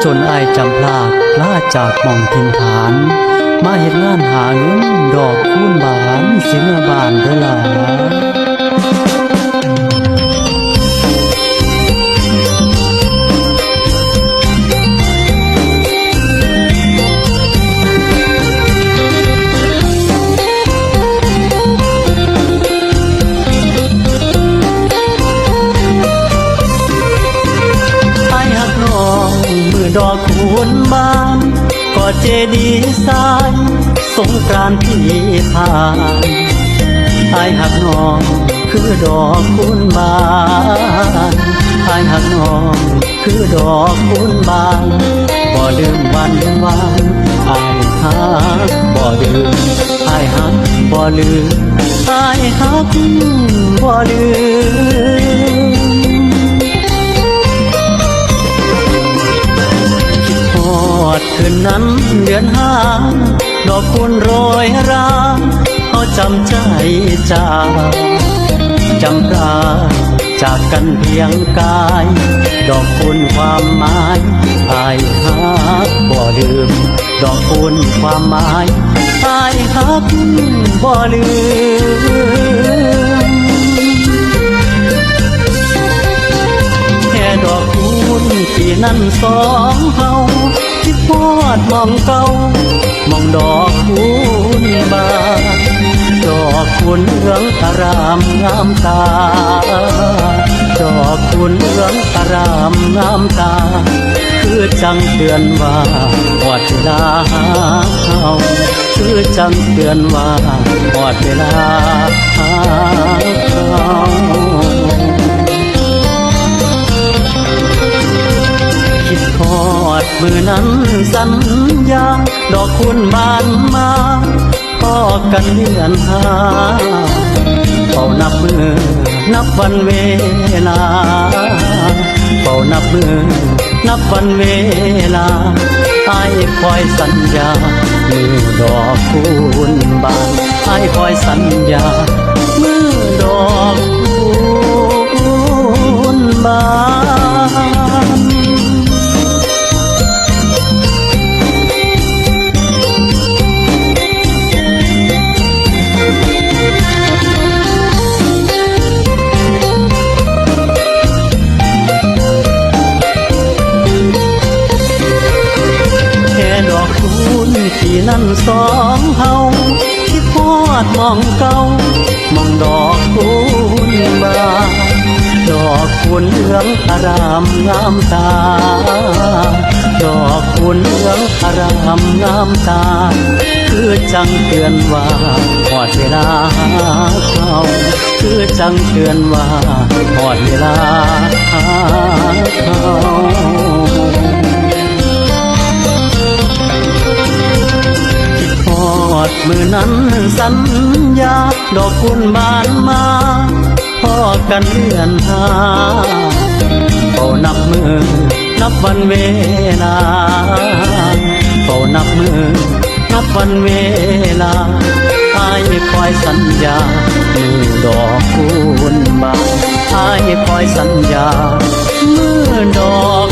จนอายจำพลาดลาจากหม่องถิ่นฐานมาเฮ็ดงานหาเงินดอกคูณบานสิเมื่อบานเด้อหลาดอกคูณบานก็เจดีย์ทรายสงกรานต์ที่ผ่านอายหักน้องคือดอกคูณบานอายหักน้องคือดอกคูณบานบ่ลืมวันวานอายหักบ่ลืมอายหักบ่ลืมอายหักบ่ลืมคืนนั้นเดือนห้าดอกคูณโรยราเขาจำใจจำราจากกันเพียงกายดอกคูณความหมายอายหักบ่ลืมดอกคูณความหมายอายหักบ่ลืมแค่ดอกคูณที่นั่นสองเฮาที่พอดมองเก่ามองดอกคูณบานดอกคูณเหลืองอารามงามตาดอกคูณเหลืองอารามงามตาคือจังเตือนว่าหอดเวลาเฮาคือจังเตือนว่าหอดเวลาเฮาทอดมือนั้นสัญญาดอกคูณบานมาพอกันเดือนห้าเฝ้านับมือนับวันเวลาเฝ้านับมือนับวันเวลาอ้ายคอยสัญญามือดอกคูณบานอ้ายคอยสัญญามือดอกคูณบานที่นั่นสองเฮาที่พอดมองเก่ามองดอกคูณบานดอกคูณเหลืองอารามงามตาดอกคูณเหลืองอารามงามตาคือจังเตือนว่าหอดเวลาเขาคือจังเตือนว่าหอดเวลาเขามือนั้นสัญญาดอกคูณบานมาพอกันเดือนห้าเฝ้านับมือนับวันเวลาเฝ้านับมือนับวันเวลาอ้ายคอยสัญญามือดอกคูณบานอ้ายคอยสัญญามือดอก